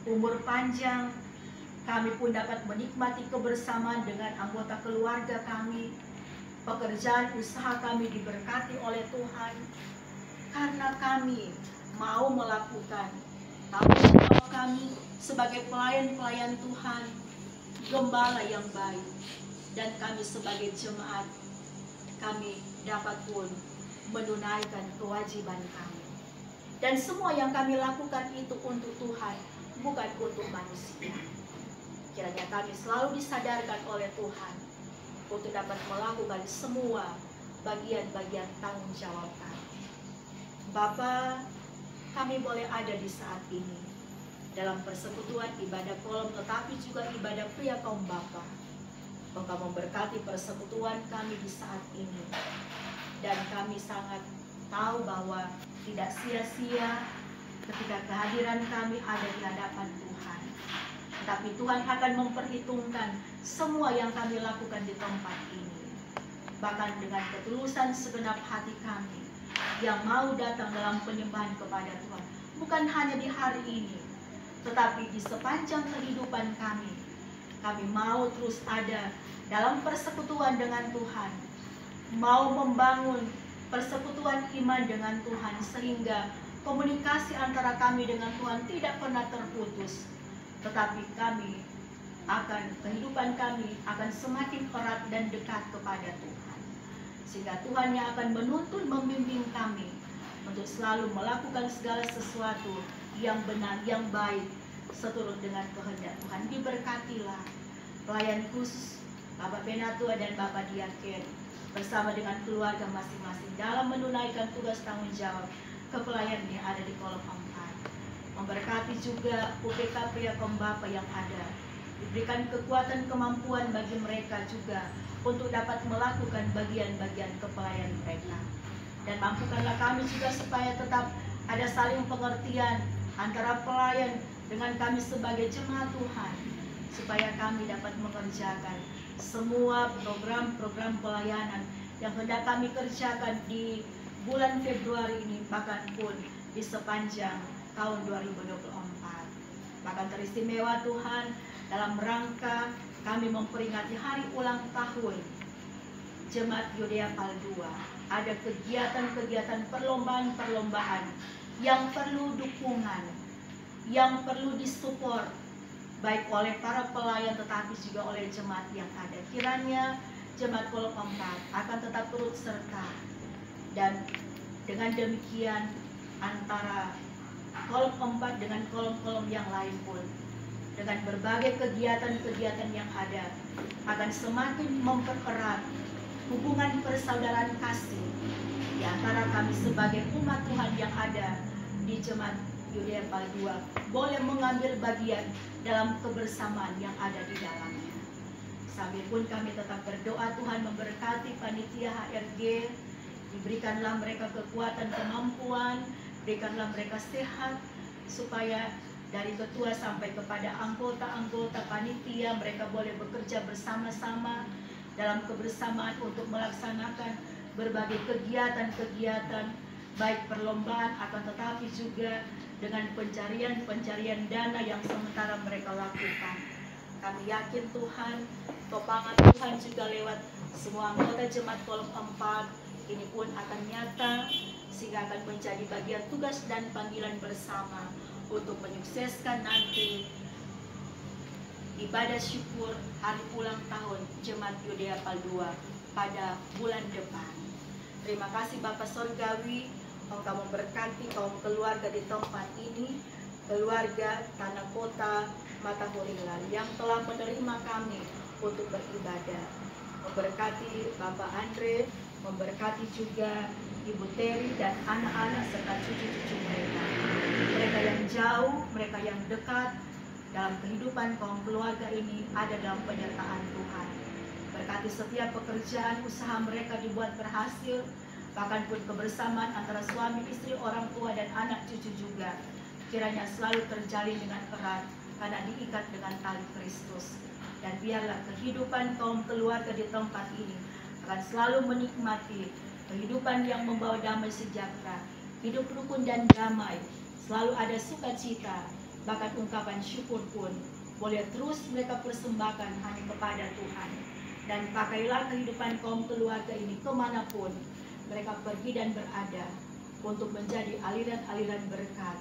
umur panjang, kami pun dapat menikmati kebersamaan dengan anggota keluarga kami, pekerjaan usaha kami diberkati oleh Tuhan, karena kami mau melakukan tanggung jawab kami sebagai pelayan-pelayan Tuhan, gembala yang baik, dan kami sebagai jemaat, kami dapat pun menunaikan kewajiban kami. Dan semua yang kami lakukan itu untuk Tuhan, bukan untuk manusia. Kiranya kami selalu disadarkan oleh Tuhan untuk dapat melakukan semua bagian-bagian tanggung jawab kami. Bapa, kami boleh ada di saat ini dalam persekutuan ibadah kolom, tetapi juga ibadah pria kaum Bapa. Engkau memberkati persekutuan kami di saat ini, dan kami sangat tahu bahwa tidak sia-sia ketika kehadiran kami ada di hadapan Tuhan. Tapi Tuhan akan memperhitungkan semua yang kami lakukan di tempat ini, bahkan dengan ketulusan segenap hati kami yang mau datang dalam penyembahan kepada Tuhan, bukan hanya di hari ini, tetapi di sepanjang kehidupan kami. Kami mau terus ada dalam persekutuan dengan Tuhan, mau membangun persekutuan iman dengan Tuhan, sehingga komunikasi antara kami dengan Tuhan tidak pernah terputus, tetapi kehidupan kami akan semakin erat dan dekat kepada Tuhan, sehingga Tuhan yang akan menuntun, membimbing kami untuk selalu melakukan segala sesuatu yang benar, yang baik, seturut dengan kehendak Tuhan. Diberkatilah pelayan khusus Bapak Penatua dan Bapak Diaken bersama dengan keluarga masing-masing dalam menunaikan tugas tanggung jawab kepelayanan yang ada di kolom 4. Memberkati juga UPK Pria Kaum Bapa yang ada, diberikan kekuatan kemampuan bagi mereka juga untuk dapat melakukan bagian-bagian kepelayanan mereka, dan mampukanlah kami juga supaya tetap ada saling pengertian antara pelayan dengan kami sebagai jemaat Tuhan, supaya kami dapat mengerjakan semua program-program pelayanan yang hendak kami kerjakan di bulan Februari ini, bahkan pun di sepanjang tahun 2024. Bahkan teristimewa Tuhan dalam rangka kami memperingati hari ulang tahun Jemaat Yudea Pal 2, ada kegiatan-kegiatan perlombaan-perlombaan yang perlu dukungan, yang perlu disupport baik oleh para pelayan tetapi juga oleh jemaat yang ada. Kiranya jemaat kolom 4 akan tetap turut serta, dan dengan demikian antara kolom 4 dengan kolom-kolom yang lain pun dengan berbagai kegiatan-kegiatan yang ada akan semakin mempererat hubungan persaudaraan kasih di antara kami sebagai umat Tuhan yang ada di Jemaat Yudea Pal 2, boleh mengambil bagian dalam kebersamaan yang ada di dalamnya. Sambil pun kami tetap berdoa Tuhan memberkati panitia HRG, diberikanlah mereka kekuatan, kemampuan, berikanlah mereka sehat, supaya dari ketua sampai kepada anggota-anggota panitia mereka boleh bekerja bersama-sama dalam kebersamaan untuk melaksanakan berbagai kegiatan-kegiatan baik perlombaan akan tetapi juga dengan pencarian dana yang sementara mereka lakukan. Kami yakin Tuhan, topangan Tuhan juga lewat semua anggota jemaat kolom 4 ini pun akan nyata, sehingga akan menjadi bagian tugas dan panggilan bersama untuk menyukseskan nanti ibadah syukur hari ulang tahun Jemaat Yudea Pal 2 pada bulan depan. Terima kasih Bapak Sorgawi, Engkau memberkati kaum keluarga di tempat ini, keluarga Tanah Kota Matahurilan yang telah menerima kami untuk beribadah. Memberkati Bapak Andre, memberkati juga Ibu Teri dan anak-anak serta cucu-cucu mereka. Mereka yang jauh, mereka yang dekat, dalam kehidupan kaum keluarga ini ada dalam penyertaan Tuhan. Berkati setiap pekerjaan usaha mereka dibuat berhasil, bahkan pun kebersamaan antara suami, istri, orang tua, dan anak cucu juga kiranya selalu terjalin dengan erat karena diikat dengan tali Kristus. Dan biarlah kehidupan kaum keluarga di tempat ini akan selalu menikmati kehidupan yang membawa damai sejahtera, hidup rukun dan damai, selalu ada sukacita, bahkan ungkapan syukur pun boleh terus mereka persembahkan hanya kepada Tuhan. Dan pakailah kehidupan kaum keluarga ini kemanapun mereka pergi dan berada untuk menjadi aliran-aliran berkat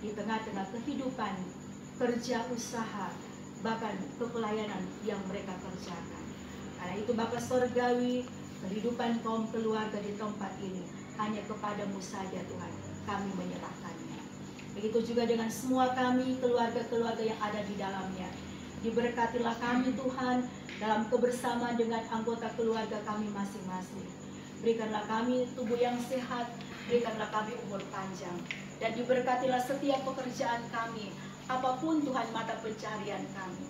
di tengah-tengah kehidupan, kerja, usaha, bahkan kepelayanan yang mereka kerjakan. Karena itu Bapa Sorgawi, kehidupan kaum keluarga di tempat ini hanya kepadamu saja Tuhan kami menyerahkannya. Begitu juga dengan semua kami, keluarga-keluarga yang ada di dalamnya. Diberkatilah kami Tuhan dalam kebersamaan dengan anggota keluarga kami masing-masing. Berikanlah kami tubuh yang sehat, berikanlah kami umur panjang. Dan diberkatilah setiap pekerjaan kami, apapun Tuhan mata pencarian kami.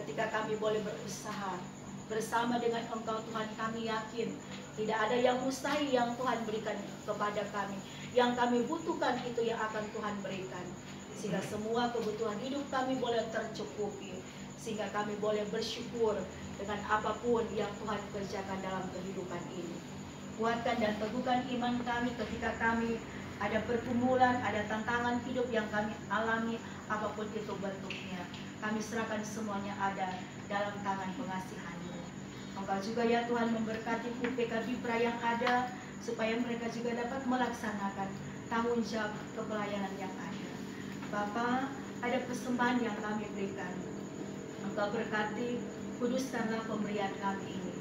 Ketika kami boleh berusaha bersama dengan Engkau Tuhan, kami yakin tidak ada yang mustahil yang Tuhan berikan kepada kami. Yang kami butuhkan itu yang akan Tuhan berikan, sehingga semua kebutuhan hidup kami boleh tercukupi, sehingga kami boleh bersyukur dengan apapun yang Tuhan kerjakan dalam kehidupan ini. Kuatkan dan teguhkan iman kami ketika kami ada pergumulan, ada tantangan hidup yang kami alami, apapun itu bentuknya. Kami serahkan semuanya ada dalam tangan pengasihan-Mu. Engkau juga ya Tuhan memberkati UPK Bipra yang ada, supaya mereka juga dapat melaksanakan tanggung jawab kepelayanan yang ada. Bapa, ada persembahan yang kami berikan. Engkau berkati, kuduskanlah pemberian kami ini,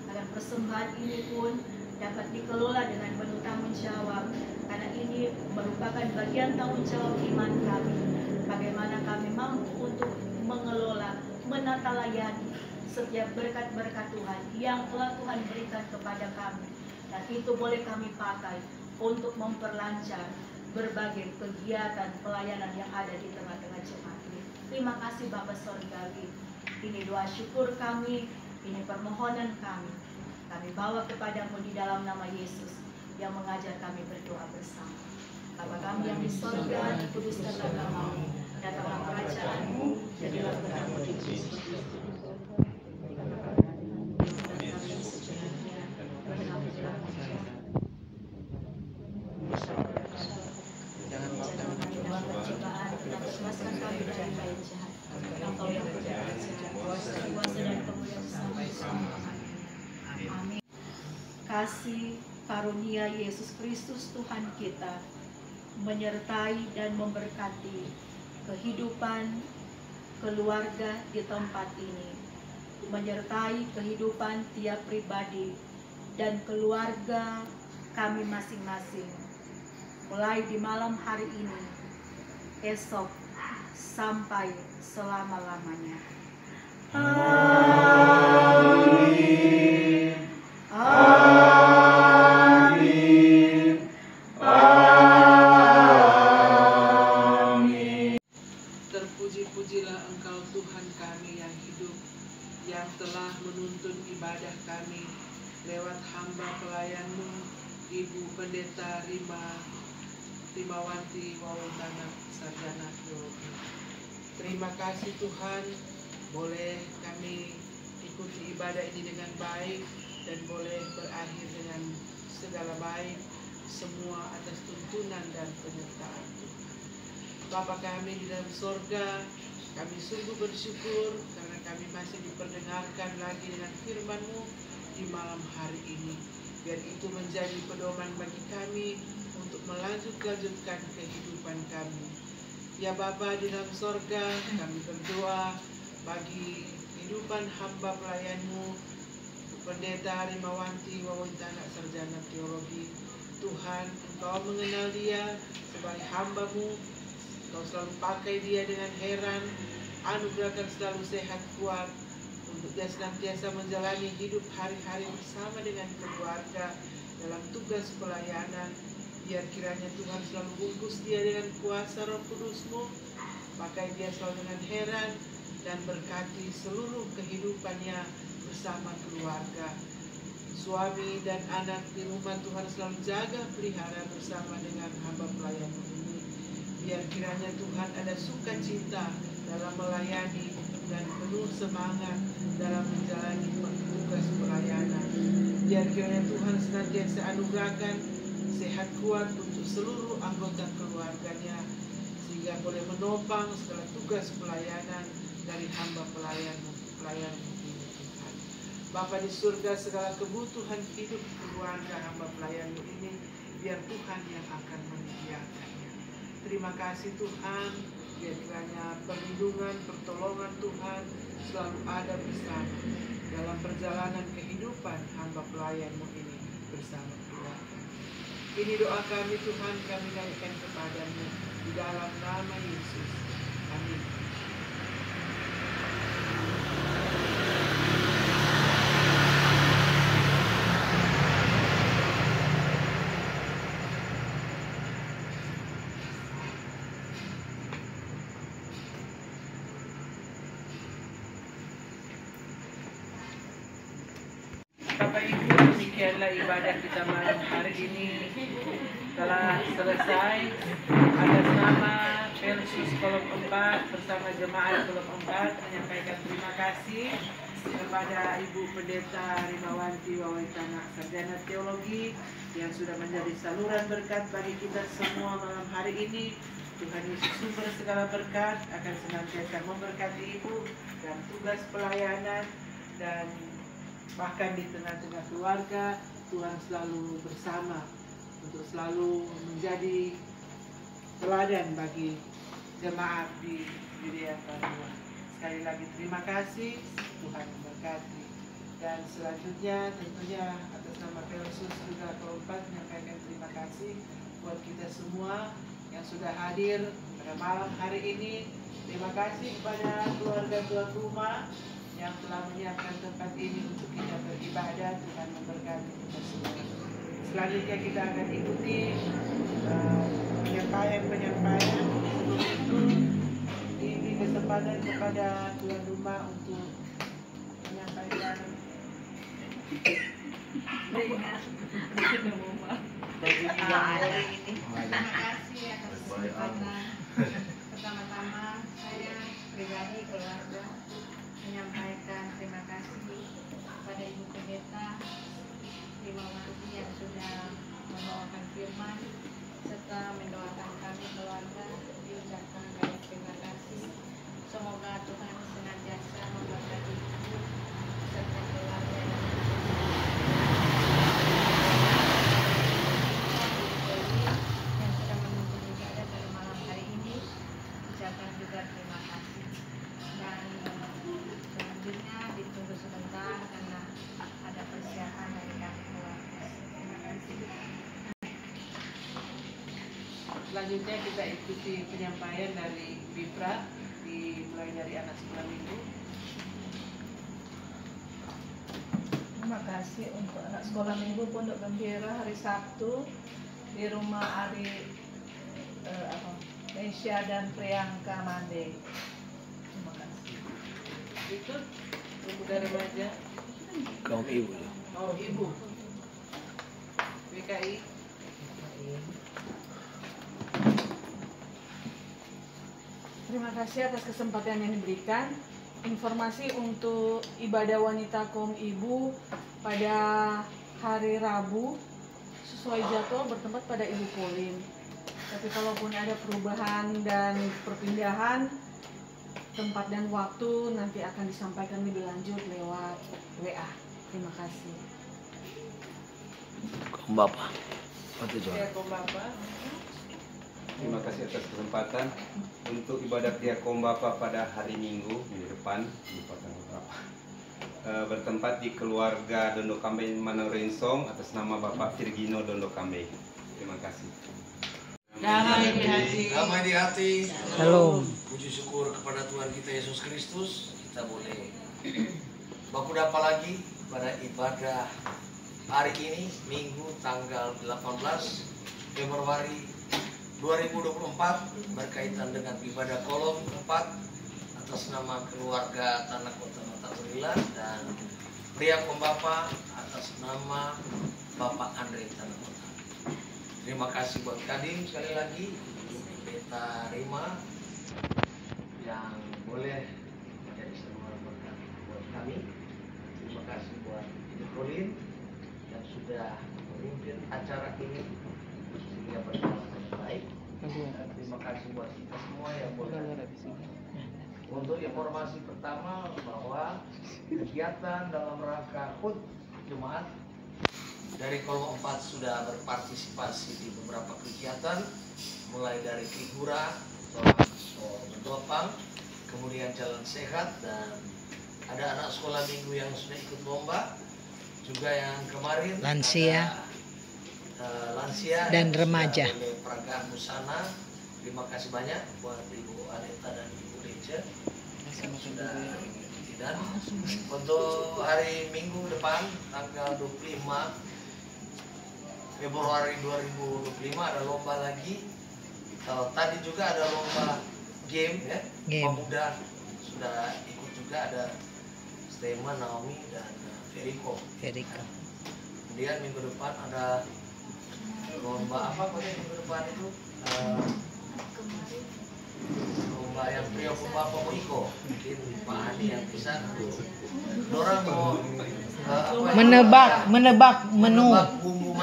agar persembahan ini pun dapat dikelola dengan penuh tanggung jawab, karena ini merupakan bagian tanggung jawab iman kami. Bagaimana kami mampu untuk mengelola, menata layani setiap berkat-berkat Tuhan yang telah Tuhan berikan kepada kami. Dan itu boleh kami pakai untuk memperlancar berbagai kegiatan pelayanan yang ada di tengah-tengah jemaat ini. Terima kasih Bapa Sorgawi. Ini doa syukur kami, ini permohonan kami. Kami bawa kepadamu di dalam nama Yesus yang mengajar kami berdoa bersama. Bapa kami yang di sorga, dikuduskanlah namamu, datanglah kerajaanmu, jadilah kehendakmu di bumi seperti di surga. kasih karunia Yesus Kristus Tuhan kita menyertai dan memberkati kehidupan keluarga di tempat ini, menyertai kehidupan tiap pribadi dan keluarga kami masing-masing, mulai di malam hari ini, esok, sampai selama-lamanya. Amin. Amin. Amin. Terpuji-pujilah Engkau Tuhan kami yang hidup, yang telah menuntun ibadah kami lewat hamba pelayan-Mu, Ibu Pendeta Rimawanti Wawentana Sarjana Teologi. Terima kasih Tuhan, boleh kami ikuti ibadah ini dengan baik dan boleh berakhir dengan segala baik, semua atas tuntunan dan penyertaan Tuhan. Bapa kami di dalam sorga, kami sungguh bersyukur karena kami masih diperdengarkan lagi dengan firman-Mu di malam hari ini. Biar itu menjadi pedoman bagi kami untuk melanjutkan kehidupan kami. Ya Bapa di dalam sorga, kami berdoa bagi kehidupan hamba pelayan-Mu, Pendeta Rimawanti Wawentana Sarjana Teologi. Tuhan, Engkau mengenal dia sebagai hamba-Mu. Engkau selalu pakai dia dengan heran, anugerahkan selalu sehat kuat untuk dia senantiasa menjalani hidup hari-hari bersama dengan keluarga dalam tugas pelayanan. Biar kiranya Tuhan selalu bungkus dia dengan kuasa Roh Kudus-Mu, pakai dia selalu dengan heran dan berkati seluruh kehidupannya bersama keluarga. Suami dan anak di rumah Tuhan selalu jaga pelihara bersama dengan hamba pelayan-Mu ini. Biar kiranya Tuhan ada sukacita dalam melayani dan penuh semangat dalam menjalani tugas pelayanan. Biar kiranya Tuhan senantiasa anugerahkan sehat kuat untuk seluruh anggota keluarganya, sehingga boleh menopang segala tugas pelayanan dari hamba pelayan-Mu ini Tuhan. Bapa di surga, segala kebutuhan hidup keluarga hamba pelayan-Mu ini, biar Tuhan yang akan menyediakannya. Terima kasih Tuhan, biar kiranya perlindungan, pertolongan Tuhan selalu ada bersama dalam perjalanan kehidupan hamba pelayan-Mu ini bersama keluarga. Ini doa kami Tuhan, kami naikkan kepada-Mu di dalam nama Yesus. Amin. Bapak Ibu, demikianlah ibadah kita malam hari ini telah selesai. Atas nama Pelsus Kolom 4 bersama jemaat Kolom 4 menyampaikan terima kasih kepada Ibu Pendeta Rimawanti Wawentana Sarjana Teologi yang sudah menjadi saluran berkat bagi kita semua malam hari ini. Tuhan Yesus sumber segala berkat akan senantiasa memberkati Ibu dan tugas pelayanan, dan bahkan di tengah-tengah keluarga Tuhan selalu bersama untuk selalu menjadi teladan bagi jemaat di Widya Padua. Sekali lagi terima kasih, Tuhan memberkati. Dan selanjutnya tentunya atas nama Pelsus juga keempat menyampaikan terima kasih buat kita semua yang sudah hadir pada malam hari ini. Terima kasih kepada keluarga tuan rumah yang telah menyiapkan tempat ini untuk kita beribadah. Tuhan memberkati kita semua. Selanjutnya kita akan ikuti penyampaian. Sebelum itu diberi kesempatan kepada tuan rumah untuk menyampaikan dari hari ini. Terima kasih atas kesempatan. Pertama-tama saya pribadi keluarga menyampaikan terima kasih kepada Ibu Pendeta Rimawanti yang sudah membawakan firman serta mendoakan kami keluarga. Diucapkan banyak terima kasih. Semoga Tuhan senantiasa memberkati Ibu serta keluarga. Selanjutnya kita ikuti penyampaian dari Bipra dimulai dari anak sekolah minggu. Terima kasih untuk anak sekolah minggu Pondok Gembira hari Sabtu di rumah Ari Mesya dan Priyanka Mande. Terima kasih. Itu pemuda remaja. Kaum ibu. Oh, ibu. PKI. Terima kasih atas kesempatan yang diberikan. Informasi untuk ibadah wanita kaum ibu pada hari Rabu sesuai jadwal bertempat pada Ibu Polin. Tapi kalaupun ada perubahan dan perpindahan tempat dan waktu nanti akan disampaikan lebih lanjut lewat WA. Terima kasih. Kaum bapak. Ya, Kom Bapak. Terima kasih atas kesempatan untuk ibadah Kriya Kaum Bapa pada hari Minggu depan bertempat di keluarga Dondo Kambe Manorensong atas nama Bapak Virgino Dondo Kambe. Terima kasih. Damai di hati. Damai di hati. Shalom. Puji syukur kepada Tuhan kita Yesus Kristus. Kita boleh baku dapa lagi pada ibadah hari ini Minggu tanggal 18 Februari 2024 berkaitan dengan ibadah kolom 4 atas nama keluarga Tanah Kota Mata Urilan dan Pria Kaum Bapa atas nama Bapak Andre Tanah Kota. Terima kasih buat Kadin sekali lagi, Beta Rima yang boleh menjadi semua berkat buat kami. Terima kasih buat Ibu Colin yang sudah memimpin acara ini sehingga berjalan dengan baik. Dan terima kasih buat kita semua yang boleh. Untuk informasi pertama bahwa kegiatan dalam rangka HUT Jemaat dari kolom 4 sudah berpartisipasi di beberapa kegiatan mulai dari figura, mendopang, kemudian jalan sehat, dan ada anak sekolah minggu yang sudah ikut lomba, juga yang kemarin Lansia. Lansia Dan remaja. oleh peragaan busana. Terima kasih banyak buat Ibu Aneta dan Ibu Rachel yang sudah mengikuti. Dan untuk hari Minggu depan tanggal 25 Februari 2025 ada lomba lagi. Tadi juga ada lomba game ya. Game. Pemuda sudah ikut juga, ada Stema, Naomi dan Veriko. Kemudian minggu depan ada lomba apa minggu depan itu? Lomba yang Pria Bapak Moiko. Mungkin Pak Ani yang bisa. Orang mau Menebak menu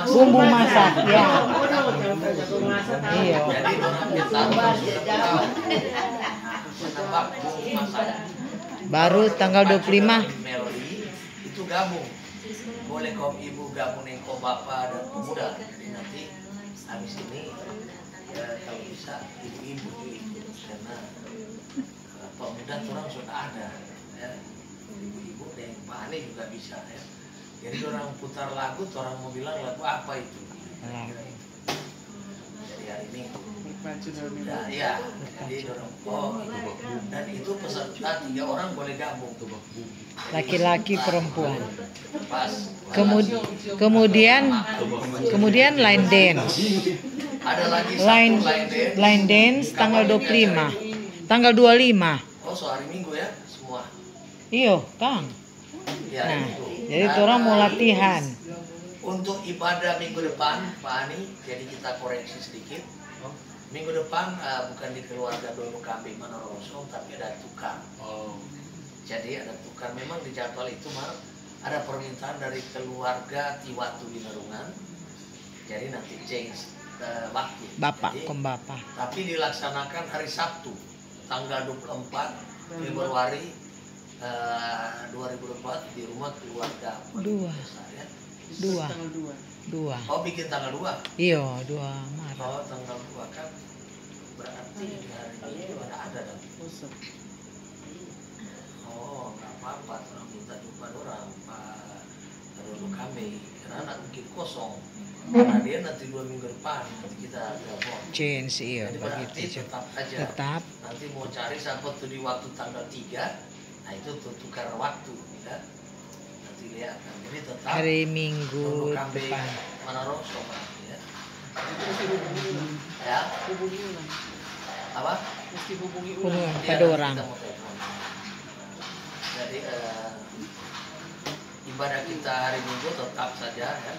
bumbu masak ya. Iya. Jadi orang kita menebak bumbu masak. Baru tanggal 25. Melodi itu gabung. Boleh kaum ibu gabung dengan kaum bapak dan pemuda. Jadi nanti habis ini ya, kalau bisa ibu-ibu itu karena pemuda orang sudah ada ya. Ibu-ibu dan Pak Ani juga bisa ya. Jadi orang putar lagu, orang mau bilang lagu apa itu. Jadi hari ini nah, ya, jadi orang dan itu peserta 3 orang boleh gabung tuh. Laki-laki perempuan. Pas. Kemudian line dance. Ada lagi satu Line dance tanggal 25. Tanggal 25. Oh, so hari Minggu ya semua. Iyo, Kang. Ya, Nah, itu. jadi orang mau latihan. Untuk ibadah minggu depan, Pak Ani, jadi kita koreksi sedikit. Minggu depan bukan di keluarga Dono Kambing Manorosong, tapi ada tukar. Jadi ada tukar. Memang di jadwal itu ada permintaan dari keluarga Tiwatu di Nerungan. Jadi nanti change waktu. Bapak, Jadi, Kom Bapak. tapi dilaksanakan hari Sabtu, tanggal 24 Februari 2024 di rumah keluarga. Dua. Oh, bikin tanggal 2? Iyo, 2 Maret. Oh, tanggal 2 kan berarti hari ini ada dan oh, nggak apa-apa, orang minta jumpa orang Pak Dono kami karena anak mungkin kosong karena dia nanti 2 minggu depan nanti kita telepon. Change iya Jadi berarti begitu. tetap aja. Tetap Nanti mau cari sampai tuh di waktu tanggal 3, nah itu tuh tukar waktu, ya. Nanti lihat. Jadi tetap hari Minggu untuk kambing depan. mana sobat, ya. Itu mesti hubungi ulang. Ya, Hubungi ulang. apa? Mesti hubungi ulang. Hubungan Iya, pada nanti orang. kita mau telepon. Jadi ibadah kita hari Minggu tetap saja, ya.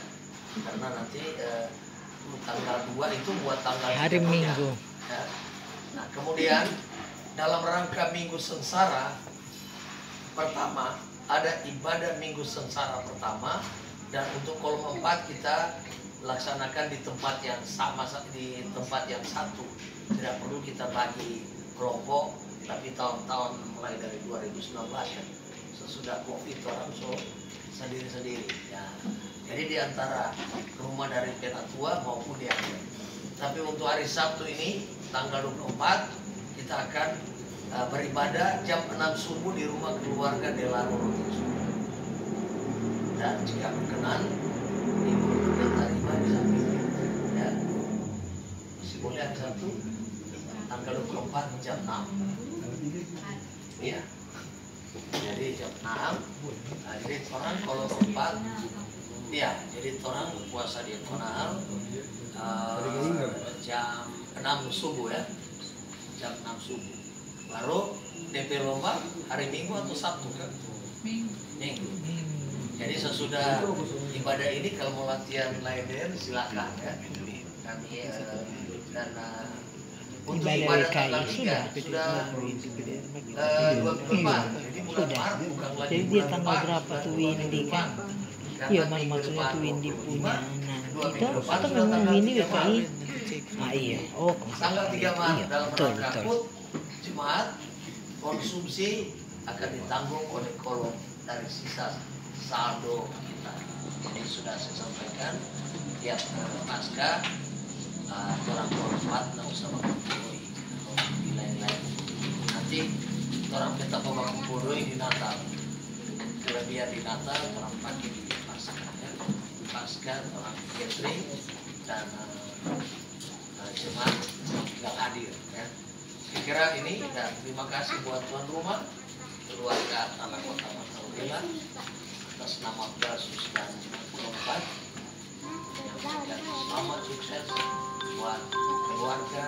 Karena nanti tanggal 2 itu buat tanggal Hari 3-nya. Minggu. Ya. Nah, kemudian dalam rangka Minggu Sengsara pertama ada ibadah Minggu Sengsara pertama, dan untuk kolom 4 kita laksanakan di tempat yang sama, di tempat yang satu. Tidak perlu kita bagi kelompok, tapi tahun-tahun mulai dari 2019 ya, sesudah Covid orang so sendiri-sendiri. Ya. Jadi di antara rumah dari Penatua maupun di Aceh. Tapi untuk hari Sabtu ini tanggal 24 kita akan beribadah jam 6 subuh di rumah keluarga Delaro Rotisu. Dan jika berkenan, Ibu Pendeta Rima di sampingnya. Ya. Masih boleh hari Sabtu tanggal 24 jam 6. Iya. Jadi jam 6. Nah, jadi orang kalau 4, iya, jadi orang puasa di Tonal jam 6 subuh ya, jam 6 subuh. Baru DP lomba hari Minggu atau Sabtu kan? Minggu. Jadi sesudah ibadah ini kalau mau latihan lain silakan ya. Kami dan untuk ibadah tanggal 3 sudah 2 minggu depan. Jadi bulan Maret bukan lagi Jadi dia bulan tanggal depan, berapa bukan tuh bulan Windy depan. kan? Karena Iya, minggu maksudnya depan tuh Windy 25, punya anak. 2 Itu minggu depan atau sudah memang tanggal Windy 3 WKI? Maret. Ah iya, oh Tanggal 3 Maret iya, dalam betul rangka betul. HUT Jemaat konsumsi akan ditanggung oleh kolom dari sisa saldo kita. Jadi sudah saya sampaikan tiap pasca orang hormat nggak usah mengumpulkan di lain-lain. Nanti orang kita mau mengumpulkan di Natal. Kelebihan di Natal orang pakai di pasca, ya. Pasca orang catering dan jemaat nggak hadir, ya. Saya kira ini, dan terima kasih buat tuan rumah, keluarga anak kota Mataulila atas nama Brasus dan Jemaat yang memberikan selamat sukses buat keluarga